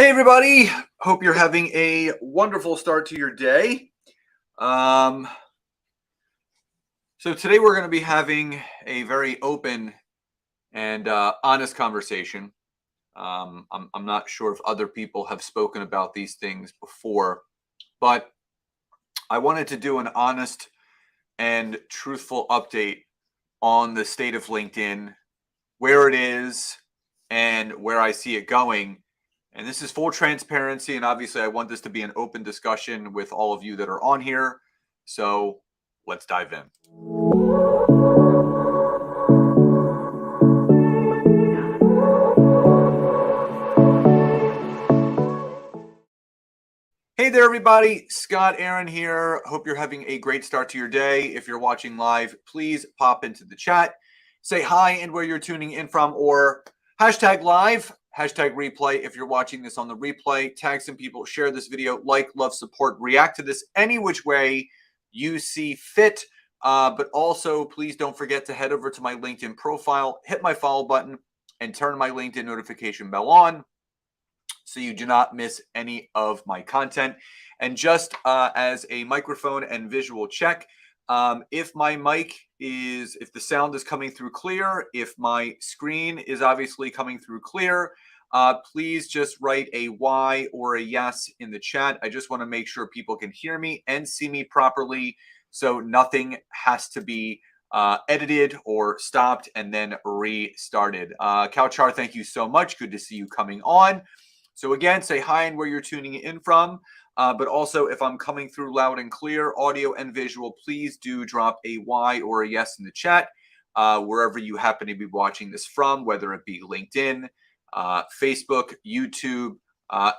Hey, everybody. Hope you're having a wonderful start to your day. Um, so, today we're going to be having a very open and honest conversation. I'm not sure if other people have spoken about these things before, but I wanted to do an honest and truthful update on the state of LinkedIn, where it is, and where I see it going. And this is full transparency. And obviously, I want this to be an open discussion with all of you that are on here. So let's dive in. Hey there, everybody. Scott Aaron here. Hope you're having a great start to your day. If you're watching live, please pop into the chat, say hi and where you're tuning in from, or hashtag live, hashtag replay. If you're watching this on the replay, tag some people, share this video, like, love, support, react to this any which way you see fit. But also, please don't forget to head over to my LinkedIn profile, hit my follow button, and turn my LinkedIn notification bell on, so you do not miss any of my content. And just as a microphone and visual check, if the sound is coming through clear, if my screen is obviously coming through clear, please just write a Y or a yes in the chat. I just want to make sure people can hear me and see me properly, so nothing has to be edited or stopped and then restarted. Kauchar, thank you so much. Good to see you coming on. So again, say hi and where you're tuning in from. But also, if I'm coming through loud and clear, audio and visual, please do drop a Y or a yes in the chat, wherever you happen to be watching this from, whether it be LinkedIn, Facebook, YouTube,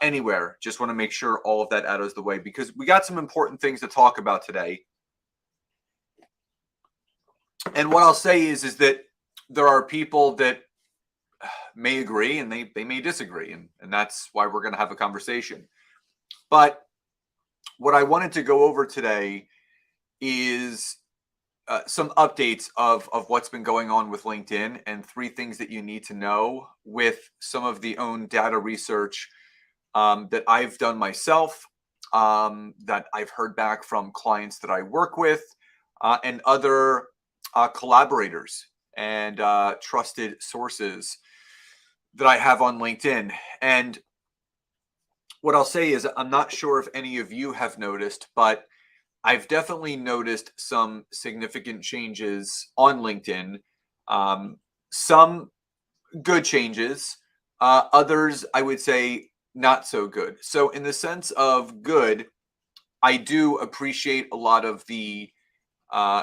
anywhere. Just want to make sure all of that out of the way, because we got some important things to talk about today. And what I'll say is that there are people that may agree and they may disagree, and that's why we're going to have a conversation. But what I wanted to go over today is some updates of what's been going on with LinkedIn, and 3 things that you need to know with some of the own data research that I've done myself, that I've heard back from clients that I work with, and other collaborators and trusted sources that I have on LinkedIn. And what I'll say is, I'm not sure if any of you have noticed, but I've definitely noticed some significant changes on LinkedIn. Some good changes, others I would say not so good. So in the sense of good, I do appreciate a lot of the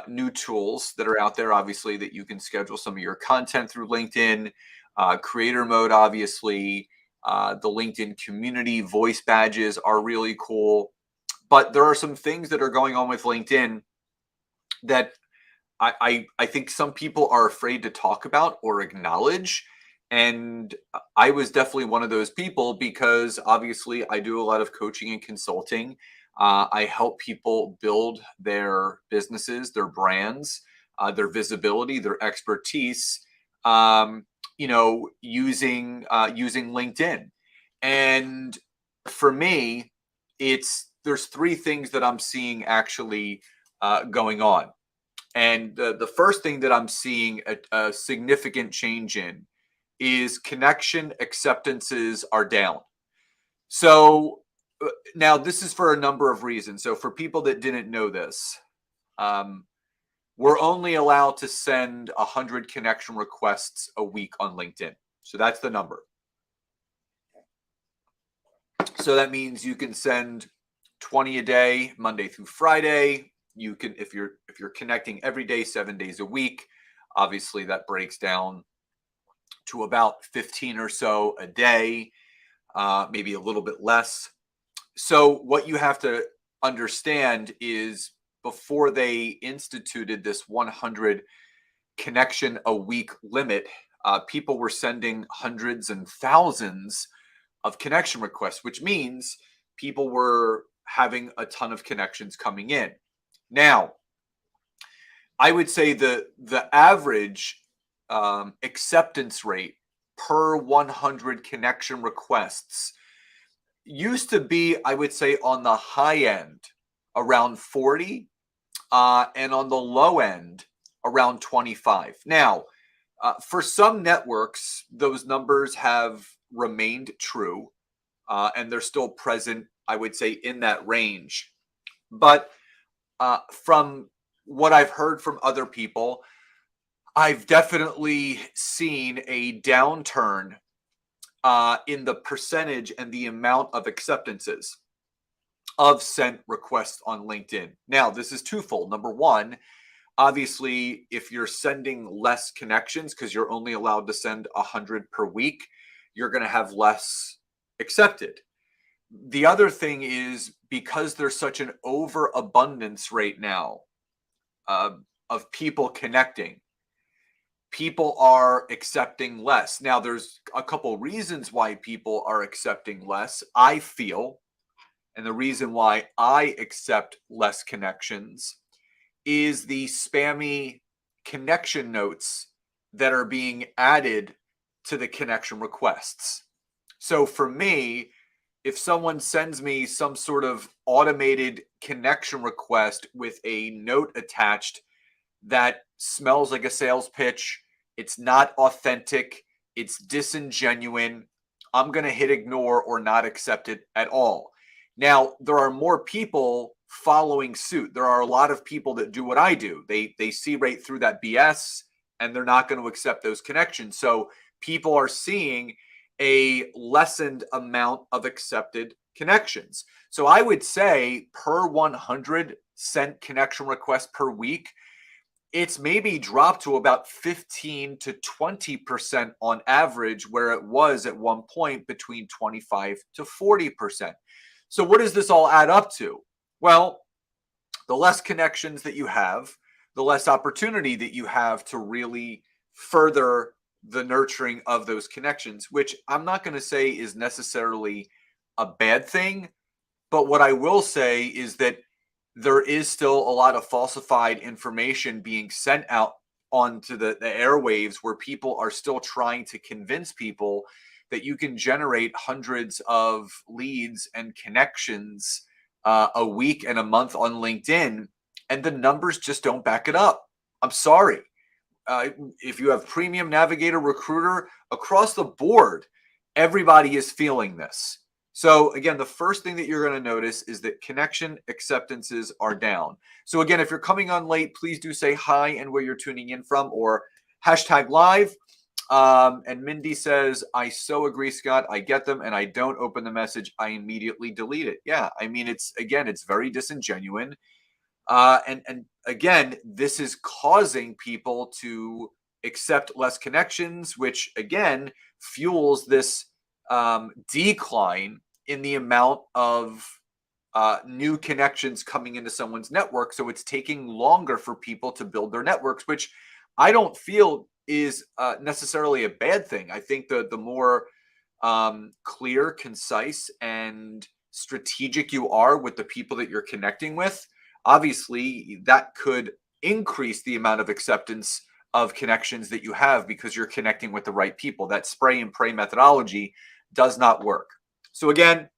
new tools that are out there, obviously, that you can schedule some of your content through LinkedIn. Creator mode, obviously, the LinkedIn community voice badges are really cool. But there are some things that are going on with LinkedIn that I think some people are afraid to talk about or acknowledge. And I was definitely one of those people, because obviously I do a lot of coaching and consulting. I help people build their businesses, their brands, their visibility, their expertise, using LinkedIn. And for me, there's 3 things that I'm seeing actually going on. And the first thing that I'm seeing a significant change in is connection acceptances are down. So now this is for a number of reasons. So for people that didn't know this, we're only allowed to send 100 connection requests a week on LinkedIn. So that's the number. So that means you can send 20 a day, Monday through Friday. You can, if you're connecting every day, 7 days a week, obviously that breaks down to about 15 or so a day, maybe a little bit less. So what you have to understand is, before they instituted this 100 connection a week limit, people were sending hundreds and thousands of connection requests, which means people were having a ton of connections coming in. Now, I would say the average acceptance rate per 100 connection requests used to be, I would say, on the high end around 40, and on the low end around 25. Now, for some networks, those numbers have remained true, and they're still present, I would say, in that range. But from what I've heard from other people, I've definitely seen a downturn in the percentage and the amount of acceptances of sent requests on LinkedIn. Now, this is twofold. Number one, obviously, if you're sending less connections because you're only allowed to send 100 per week, you're going to have less accepted. The other thing is because there's such an overabundance right now of people connecting, people are accepting less. Now, there's a couple reasons why people are accepting less, I feel. And the reason why I accept less connections is the spammy connection notes that are being added to the connection requests. So for me, if someone sends me some sort of automated connection request with a note attached that smells like a sales pitch, it's not authentic, it's disingenuous, I'm going to hit ignore or not accept it at all. Now, there are more people following suit. There are a lot of people that do what I do. They see right through that BS and they're not going to accept those connections. So people are seeing a lessened amount of accepted connections. So I would say per 100 sent connection requests per week, it's maybe dropped to about 15 to 20% on average, where it was at one point between 25 to 40%. So what does this all add up to? Well, the less connections that you have, the less opportunity that you have to really further the nurturing of those connections, which I'm not going to say is necessarily a bad thing. But what I will say is that there is still a lot of falsified information being sent out onto the airwaves, where people are still trying to convince people that you can generate hundreds of leads and connections a week and a month on LinkedIn, and the numbers just don't back it up. I'm sorry. If you have Premium Navigator, Recruiter, across the board, everybody is feeling this. So again, the first thing that you're going to notice is that connection acceptances are down. So again, if you're coming on late, please do say hi and where you're tuning in from, or hashtag live. And Mindy says, I so agree, Scott. I get them and I don't open the message. I immediately delete it. Yeah, I mean, it's very disingenuous. And again, this is causing people to accept less connections, which again fuels this decline in the amount of new connections coming into someone's network. So it's taking longer for people to build their networks, which I don't feel is necessarily a bad thing. I think the more clear, concise, and strategic you are with the people that you're connecting with, obviously that could increase the amount of acceptance of connections that you have because you're connecting with the right people. That spray and pray methodology does not work. So again,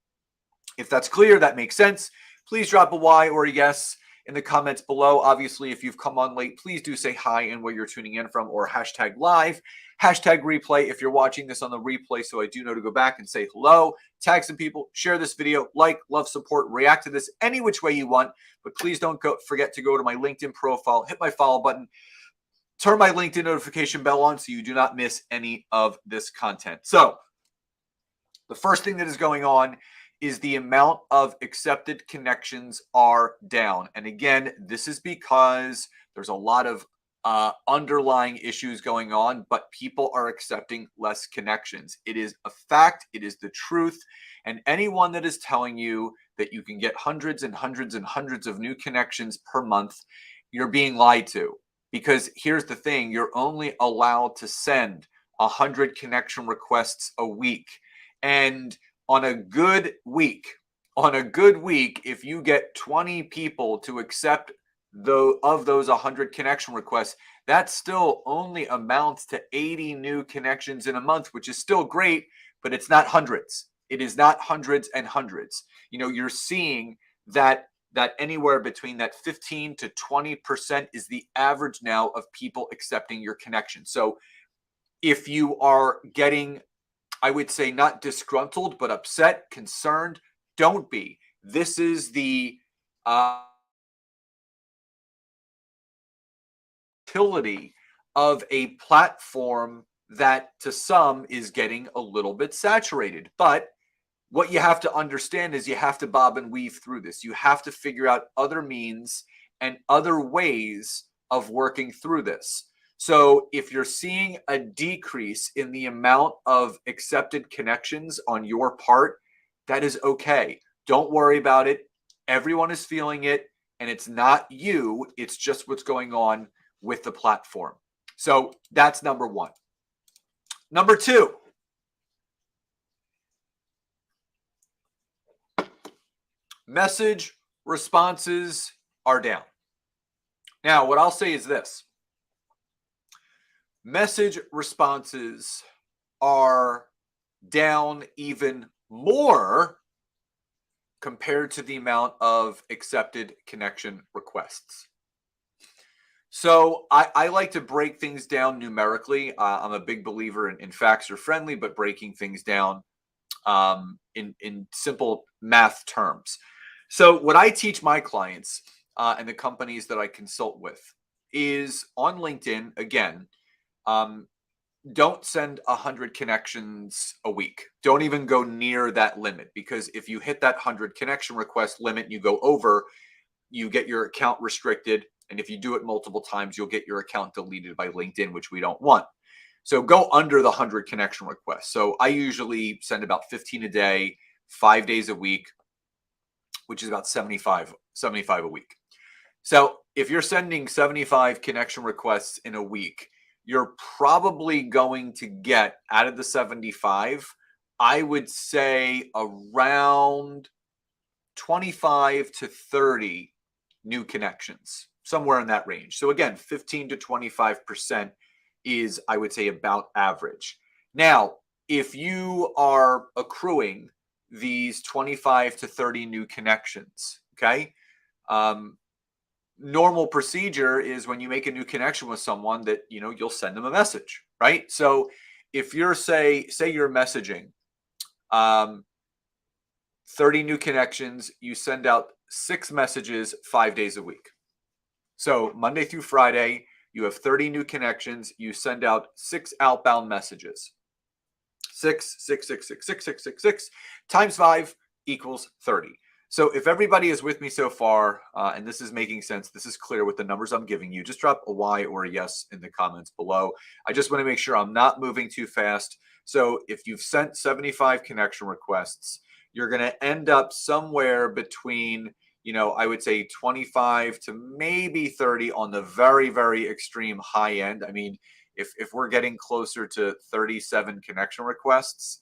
if that's clear, that makes sense, please drop a Y or a yes in the comments below. Obviously, if you've come on late, please do say hi and where you're tuning in from, or hashtag live, hashtag replay if you're watching this on the replay, so I do know to go back and say hello, tag some people, share this video, like, love, support, react to this any which way you want, but please don't forget to go to my LinkedIn profile, hit my follow button, turn my LinkedIn notification bell on so you do not miss any of this content. So the first thing that is going on is the amount of accepted connections are down. And again, this is because there's a lot of underlying issues going on, but people are accepting less connections. It is a fact. It is the truth. And anyone that is telling you that you can get hundreds and hundreds and hundreds of new connections per month, you're being lied to. Because here's the thing, you're only allowed to send 100 connection requests a week. And on a good week, if you get 20 people to accept of those 100 connection requests, that still only amounts to 80 new connections in a month, which is still great, but it's not hundreds. It is not hundreds and hundreds. You're seeing that anywhere between that 15 to 20% is the average now of people accepting your connection. So if you are getting, I would say, not disgruntled, but upset, concerned, don't be. This is the utility of a platform that to some is getting a little bit saturated. But what you have to understand is you have to bob and weave through this. You have to figure out other means and other ways of working through this. So if you're seeing a decrease in the amount of accepted connections on your part, that is okay. Don't worry about it. Everyone is feeling it, and it's not you. It's just what's going on with the platform. So that's number one. Number two, message responses are down. Now, what I'll say is this. Message responses are down even more compared to the amount of accepted connection requests. So I like to break things down numerically. I'm a big believer in facts are friendly, but breaking things down in simple math terms. So what I teach my clients and the companies that I consult with is on LinkedIn, again, don't send 100 connections a week. Don't even go near that limit, because if you hit that 100 connection request limit and you go over, you get your account restricted. And if you do it multiple times, you'll get your account deleted by LinkedIn, which we don't want. So go under the 100 connection requests. So I usually send about 15 a day, 5 days a week, which is about 75 a week. So if you're sending 75 connection requests in a week, you're probably going to get, out of the 75, I would say around 25 to 30 new connections, somewhere in that range. So again, 15 to 25% is, I would say, about average. Now, if you are accruing these 25 to 30 new connections, okay, normal procedure is when you make a new connection with someone that, you'll send them a message, right? So if you're say you're messaging 30 new connections, you send out 6 messages 5 days a week. So Monday through Friday, you have 30 new connections. You send out 6 outbound messages. 6 times 5 equals 30. So if everybody is with me so far, and this is making sense, this is clear with the numbers I'm giving you, just drop a Y or a yes in the comments below. I just want to make sure I'm not moving too fast. So if you've sent 75 connection requests, you're going to end up somewhere between, I would say 25 to maybe 30 on the very, very extreme high end. I mean, if we're getting closer to 37 connection requests,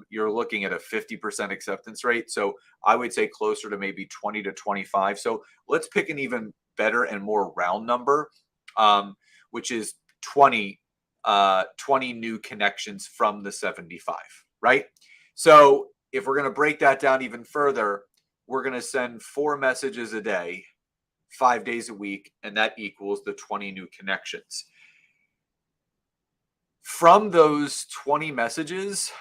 you're looking at a 50% acceptance rate. So I would say closer to maybe 20 to 25. So let's pick an even better and more round number, which is 20 new connections from the 75, right? So if we're going to break that down even further, we're going to send 4 messages a day, 5 days a week, and that equals the 20 new connections. From those 20 messages,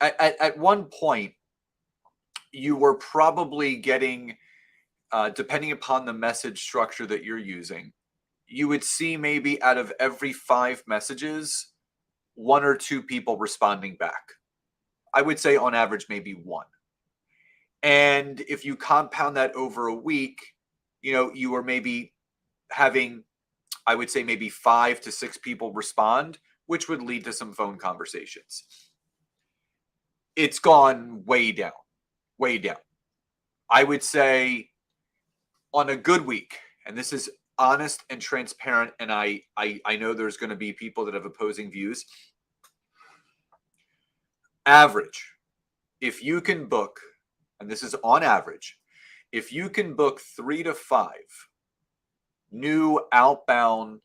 at one point, you were probably getting, depending upon the message structure that you're using, you would see maybe out of every 5 messages, 1 or 2 people responding back. I would say on average, maybe 1. And if you compound that over a week, you were maybe having, I would say, maybe 5 to 6 people respond, which would lead to some phone conversations. It's gone way down, way down. I would say on a good week, and this is honest and transparent, and I know there's going to be people that have opposing views. Average, if you can book, and this is on average, if you can book 3 to 5 new outbound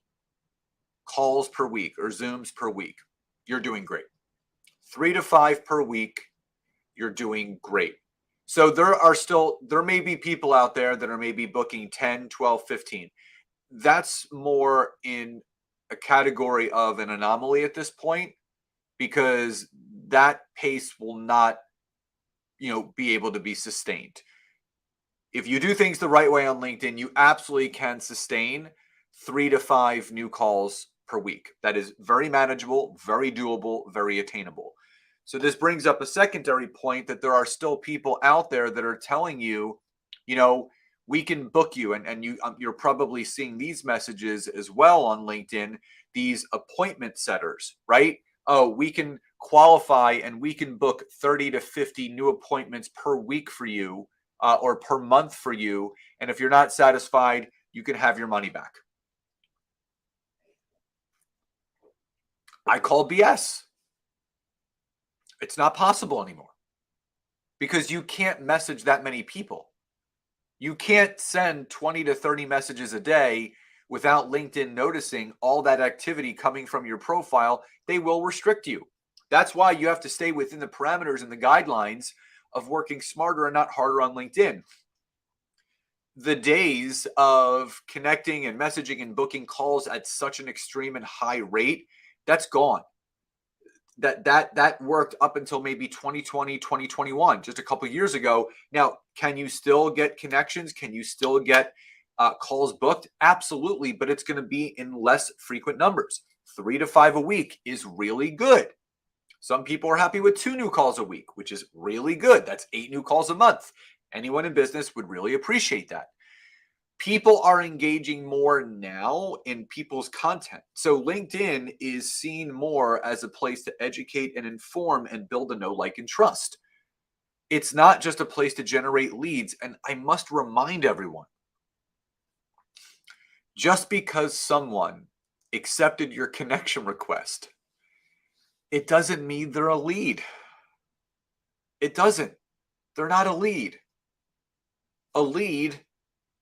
calls per week or Zooms per week, you're doing great. 3 to 5 per week, you're doing great. So there may be people out there that are maybe booking 10, 12, 15. That's more in a category of an anomaly at this point, because that pace will not, be able to be sustained. If you do things the right way on LinkedIn, you absolutely can sustain 3 to 5 new calls per week. That is very manageable, very doable, very attainable. So this brings up a secondary point, that there are still people out there that are telling you, we can book you, and you're probably seeing these messages as well on LinkedIn, these appointment setters, right? Oh, we can qualify and we can book 30 to 50 new appointments per week for you, or per month for you. And if you're not satisfied, you can have your money back. I call BS. It's not possible anymore, because you can't message that many people. You can't send 20 to 30 messages a day without LinkedIn noticing all that activity coming from your profile. They will restrict you. That's why you have to stay within the parameters and the guidelines of working smarter and not harder on LinkedIn. The days of connecting and messaging and booking calls at such an extreme and high rate, that's gone. That worked up until maybe 2020, 2021, just a couple years ago. Now, can you still get connections? Can you still get calls booked? Absolutely, but it's going to be in less frequent numbers. 3 to 5 a week is really good. Some people are happy with 2 new calls a week, which is really good. That's 8 new calls a month. Anyone in business would really appreciate that. People are engaging more now in people's content. So LinkedIn is seen more as a place to educate and inform and build a know, like, and trust. It's not just a place to generate leads. And I must remind everyone, just because someone accepted your connection request, it doesn't mean they're a lead. It doesn't. They're not a lead. A lead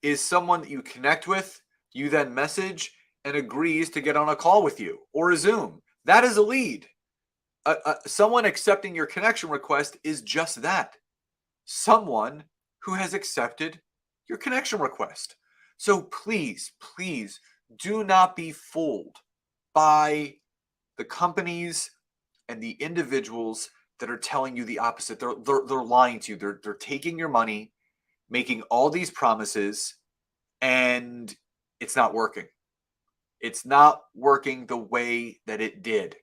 is someone that you connect with, you then message, and agrees to get on a call with you or a Zoom. That is a lead. Someone accepting your connection request is just that. Someone who has accepted your connection request. So please, please do not be fooled by the companies and the individuals that are telling you the opposite. They're lying to you. They're taking your money, making all these promises, and it's not working. It's not working the way that it did.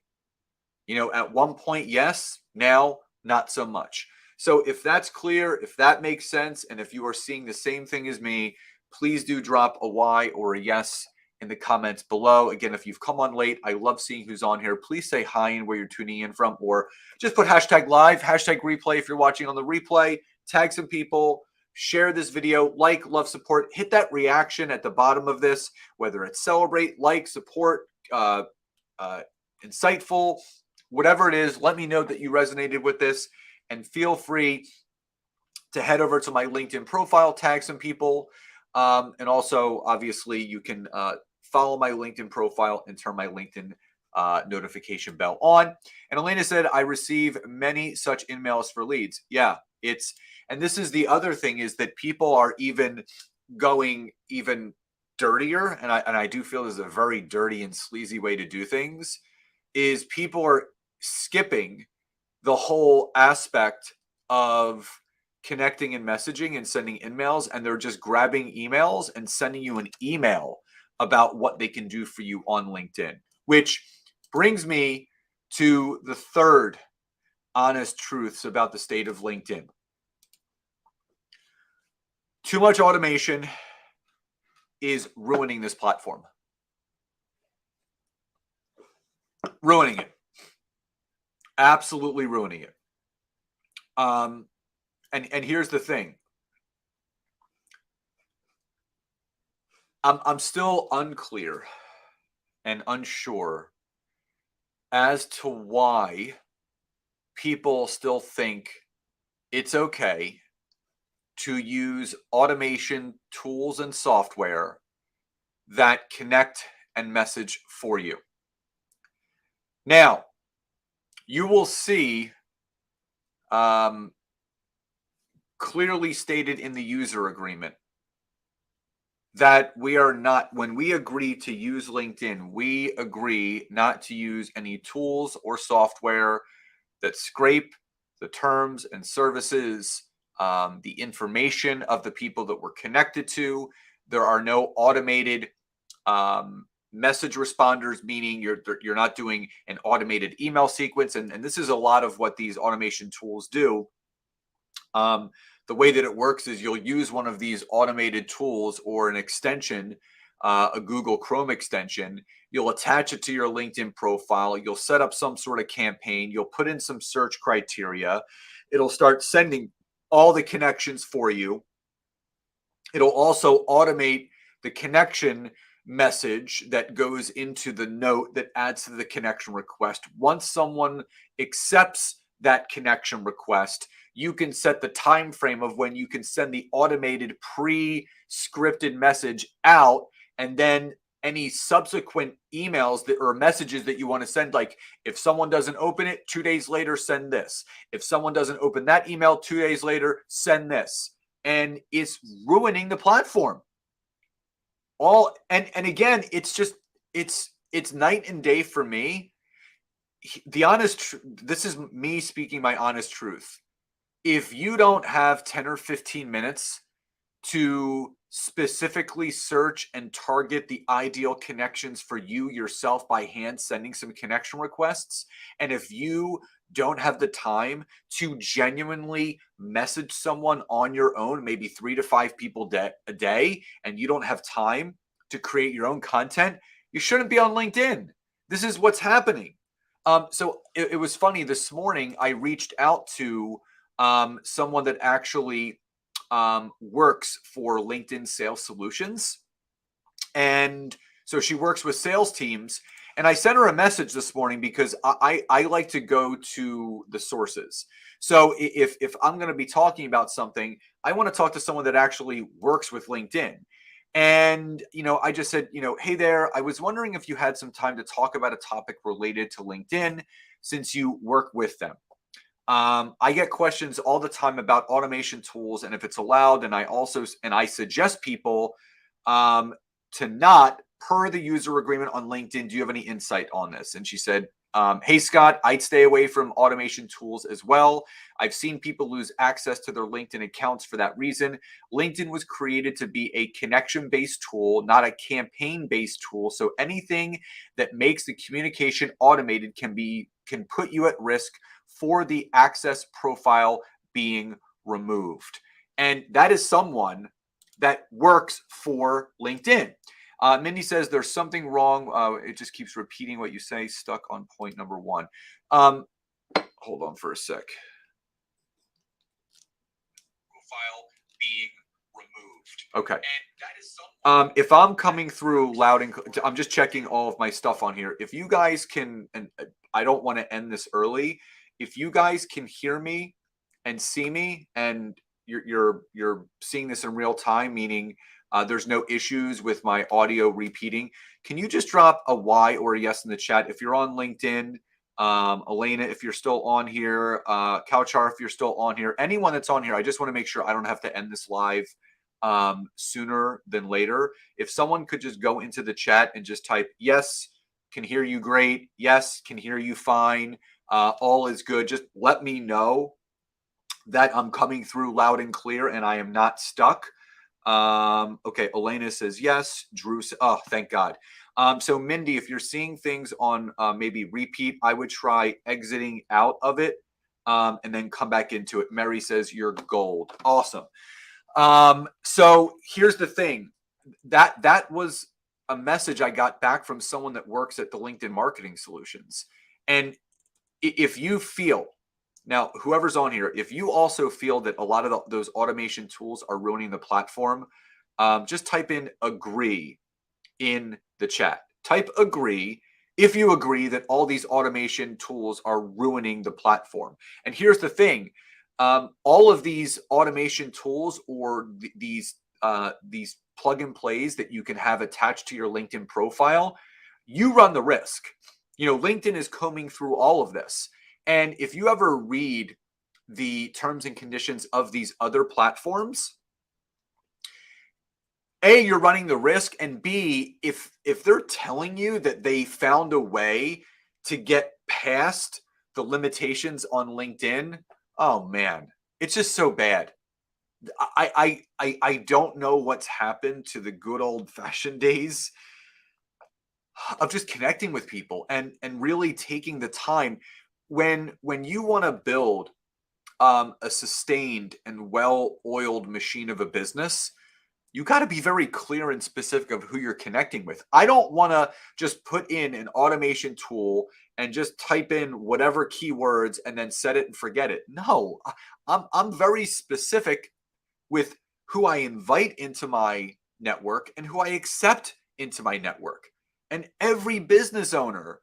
At one point, yes, now not so much. So if that's clear, if that makes sense, and if you are seeing the same thing as me, please do drop a Y or a yes in the comments below. Again, if you've come on late, I love seeing who's on here. Please say hi and where you're tuning in from, or just put hashtag live, hashtag replay if you're watching on the replay. Tag some people, share this video, like, love, support, hit that reaction at the bottom of this, whether it's celebrate, like, support, insightful, whatever it is. Let me know that you resonated with this, and feel free to head over to my LinkedIn profile, tag some people, and also obviously you can follow my LinkedIn profile and turn my LinkedIn notification bell on. And Elena said, I receive many such emails for leads. Yeah, and this is the other thing, is that people are even going even dirtier. And I do feel this is a very dirty and sleazy way to do things, is people are skipping the whole aspect of connecting and messaging and sending emails, and they're just grabbing emails and sending you an email about what they can do for you on LinkedIn, which brings me to the third honest truths about the state of LinkedIn. Too much automation is ruining this platform. Ruining it. Absolutely ruining it. And here's the thing. I'm still unclear and unsure as to why people still think it's okay to use automation tools and software that connect and message for you. Now, you will see clearly stated in the user agreement that we are not, when we agree to use LinkedIn, we agree not to use any tools or software that scrape the terms and services, the information of the people that we're connected to. There are no automated message responders, meaning you're not doing an automated email sequence. And this is a lot of what these automation tools do. The way that it works is you'll use one of these automated tools or an extension, a Google Chrome extension. You'll attach it to your LinkedIn profile. You'll set up some sort of campaign. You'll put in some search criteria. It'll start sending all the connections for you. It'll also automate the connection message that goes into the note that adds to the connection request. Once someone accepts that connection request, you can set the time frame of when you can send the automated pre-scripted message out, and then any subsequent emails that or messages that you want to send, like if someone doesn't open it 2 days later, send this. If someone doesn't open that email 2 days later, send this. And it's ruining the platform. And again, it's just it's night and day for me. This is me speaking my honest truth. If you don't have 10 or 15 minutes to specifically search and target the ideal connections for you yourself by hand, sending some connection requests, and if you don't have the time to genuinely message someone on your own, maybe 3 to 5 people a day, and you don't have time to create your own content, you shouldn't be on LinkedIn. This is what's happening. So it was funny. This morning, I reached out to someone that actually works for LinkedIn Sales Solutions. And so she works with sales teams. And I sent her a message this morning because I like to go to the sources. So if I'm going to be talking about something, I want to talk to someone that actually works with LinkedIn. And, I just said, hey there, I was wondering if you had some time to talk about a topic related to LinkedIn since you work with them. I get questions all the time about automation tools and if it's allowed. And I suggest people to not, per the user agreement on LinkedIn, do you have any insight on this? And she said, hey, Scott, I'd stay away from automation tools as well. I've seen people lose access to their LinkedIn accounts for that reason. LinkedIn was created to be a connection-based tool, not a campaign-based tool. So anything that makes the communication automated can put you at risk for the access profile being removed. And that is someone that works for LinkedIn. Mindy says there's something wrong. It just keeps repeating what you say. Stuck on point number 1. Hold on for a sec. Profile being removed. Okay. And that is if I'm coming through loud and I'm just checking all of my stuff on here. If you guys can, and I don't want to end this early. If you guys can hear me and see me, and you're seeing this in real time, meaning there's no issues with my audio repeating, can you just drop a Y or a yes in the chat? If you're on LinkedIn, Elena, if you're still on here, Kauchar, if you're still on here, anyone that's on here, I just want to make sure I don't have to end this live sooner than later. If someone could just go into the chat and just type, yes, can hear you great. Yes, can hear you fine. All is good. Just let me know that I'm coming through loud and clear and I am not stuck. Okay, Elena says yes. Drew, oh, thank God. So Mindy, if you're seeing things on maybe repeat, I would try exiting out of it and then come back into it. Mary says you're gold. Awesome. So here's the thing. That was a message I got back from someone that works at the LinkedIn Marketing Solutions. And if you feel, now, whoever's on here, if you also feel that a lot of those automation tools are ruining the platform, just type in agree in the chat. Type agree if you agree that all these automation tools are ruining the platform. And here's the thing. All of these automation tools or these plug and plays that you can have attached to your LinkedIn profile, you run the risk. LinkedIn is combing through all of this. And if you ever read the terms and conditions of these other platforms, A, you're running the risk, and B, if they're telling you that they found a way to get past the limitations on LinkedIn, oh man, it's just so bad. I don't know what's happened to the good old fashioned days of just connecting with people and really taking the time when you want to build a sustained and well-oiled machine of a business. You got to be very clear and specific of who you're connecting with. I don't want to just put in an automation tool and just type in whatever keywords and then set it and forget it. No, I'm very specific with who I invite into my network and who I accept into my network. And every business owner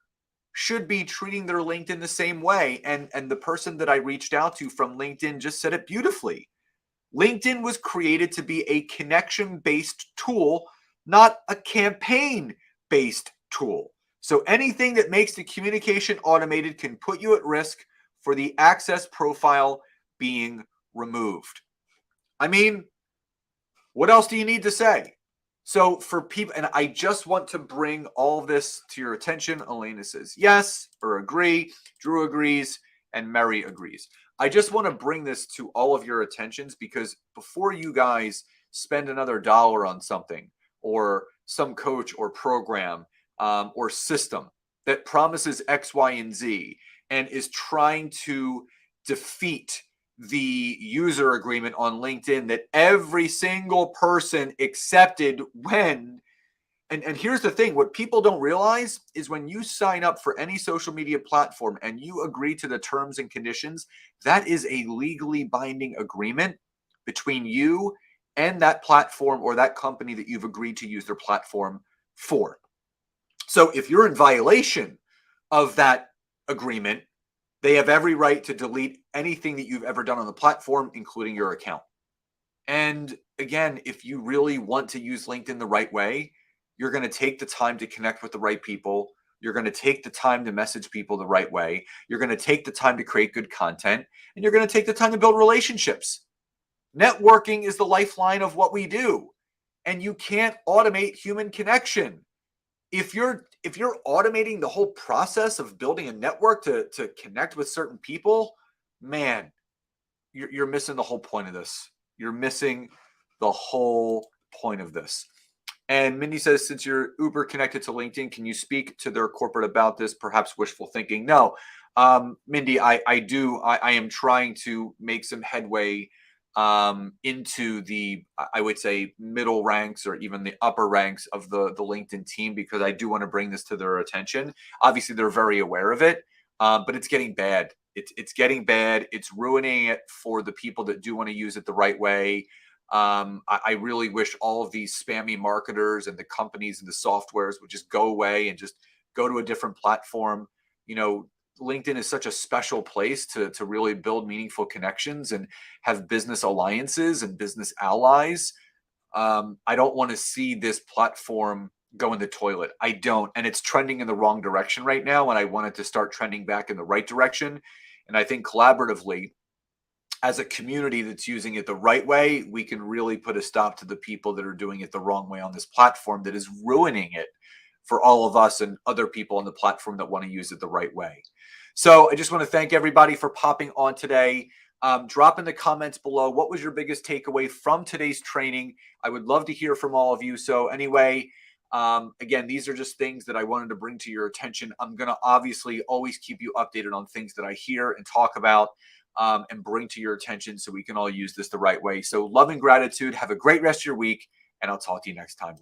should be treating their LinkedIn the same way. And the person that I reached out to from LinkedIn just said it beautifully. LinkedIn was created to be a connection-based tool, not a campaign-based tool. So anything that makes the communication automated can put you at risk for the access profile being removed. I mean, what else do you need to say? So for people, and I just want to bring all of this to your attention. Elena says yes or agree. Drew agrees and Mary agrees. I just want to bring this to all of your attentions because before you guys spend another dollar on something or some coach or program or system that promises X, Y, and Z and is trying to defeat the user agreement on LinkedIn that every single person accepted when. And here's the thing, what people don't realize is when you sign up for any social media platform and you agree to the terms and conditions, that is a legally binding agreement between you and that platform or that company that you've agreed to use their platform for. So if you're in violation of that agreement, they have every right to delete anything that you've ever done on the platform, including your account. And again, if you really want to use LinkedIn the right way, you're going to take the time to connect with the right people. You're going to take the time to message people the right way. You're going to take the time to create good content, and you're going to take the time to build relationships. Networking is the lifeline of what we do, and you can't automate human connection. If you're automating the whole process of building a network to connect with certain people, man, you're missing the whole point of this. You're missing the whole point of this. And Mindy says, since you're uber connected to LinkedIn, can you speak to their corporate about this? Perhaps wishful thinking. No, Mindy, I am trying to make some headway into the, I would say, middle ranks or even the upper ranks of the LinkedIn team, because I do want to bring this to their attention. Obviously, they're very aware of it, but it's getting bad. It's getting bad. It's ruining it for the people that do want to use it the right way. I really wish all of these spammy marketers and the companies and the softwares would just go away and just go to a different platform. You know, LinkedIn is such a special place to really build meaningful connections and have business alliances and business allies. I don't want to see this platform go in the toilet. I don't. And it's trending in the wrong direction right now. And I want it to start trending back in the right direction. And I think collaboratively, as a community that's using it the right way, we can really put a stop to the people that are doing it the wrong way on this platform that is ruining it for all of us and other people on the platform that want to use it the right way. So I just want to thank everybody for popping on today. Drop in the comments below, what was your biggest takeaway from today's training? I would love to hear from all of you. So anyway, again, these are just things that I wanted to bring to your attention. I'm going to obviously always keep you updated on things that I hear and talk about and bring to your attention so we can all use this the right way. So love and gratitude. Have a great rest of your week, and I'll talk to you next time.